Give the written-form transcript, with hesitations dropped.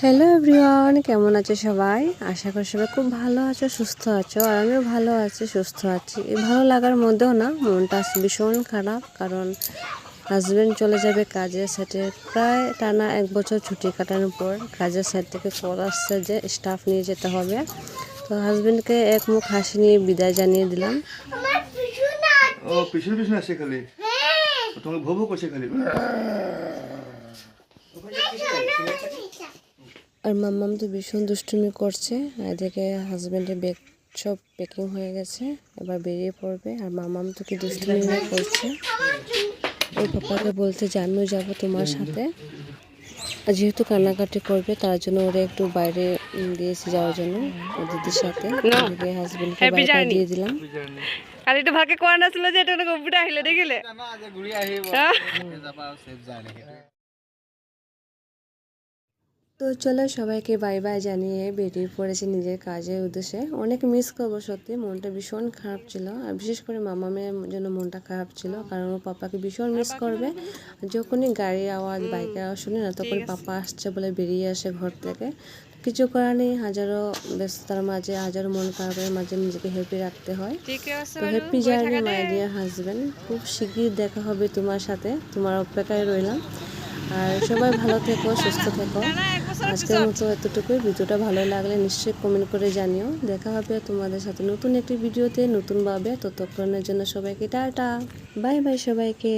Hello everyone, কেমন আছো সবাই? আশা করি সবাই খুব ভালো আছো, সুস্থ আছো। আর আমিও ভালো আছি, সুস্থ আছি। এই ভালো লাগার মধ্যেও না মনটা ভীষণ খারাপ, কারণ হাজব্যান্ড চলে যাবে কাজের সাইটে। প্রায় টানা 1 বছর ছুটি কাটানোর পর কাজের সাইট থেকে কল আসছে যে স্টাফ নিয়ে যেতে হবে। তো হাজব্যান্ডকে এক মুখ হাসি নিয়ে বিদায় জানিয়ে দিলাম। ও পিছনে পিছনে আসে খালি, তোমাকে ভোবো করছে খালি। আর মাম্মাম তো ভীষণ দুষ্টুমি করছে। এদিকে হাজব্যান্ডের ব্যাগ সব প্যাকিং হয়ে গেছে, এবার বেরিয়ে পড়বে। আর মাম্মাম তো কি দুষ্টুমি করছে, ওর পাপাকে বলতে জানো যাবো তোমার সাথে। আর যেহেতু কান্নাকাটি করবে তার জন্য ওরা একটু বাইরে দিয়েছে যাওয়ার জন্য ওর দিদির সাথে। এদিকে হাজব্যান্ডকে বাই দিয়ে দিলাম। কালি তো ভালকে কোৱা নাছিল যে এটা কম্পিউটাৰ আহিলে দেখিলে তো চলো সবাইকে বাই বাই জানিয়ে বেরিয়ে পড়েছে নিজের কাজের উদ্দেশ্যে। অনেক মিস করবো সত্যি, মনটা ভীষণ খারাপ ছিল। আর বিশেষ করে মামামের জন্য মনটা খারাপ ছিল, কারণ ওর পাপাকে ভীষণ মিস করবে। যখনই গাড়ির আওয়াজ, বাইকের আওয়াজ শুনে না, তখন পাপা আসছে বলে বেরিয়ে আসে ঘর থেকে। কিছু করার নেই, হাজারো ব্যস্ততার মাঝে, হাজারো মন খারাপের মাঝে নিজেকে হ্যাপি রাখতে হয়। তো happy journey my dear husband, খুব শিগগির দেখা হবে তোমার সাথে, তোমার অপেক্ষায় রইলাম। আর সবাই ভালো থেকো, সুস্থ থেকো। আজকের মতো এতটুকুই। ভিডিওটা ভালো লাগলে নিশ্চয়ই কমেন্ট করে জানিও। দেখা হবে তোমাদের সাথে নতুন একটি ভিডিওতে নতুনভাবে। ততক্ষণের জন্য সবাইকে টাটা, বাই বাই সবাইকে।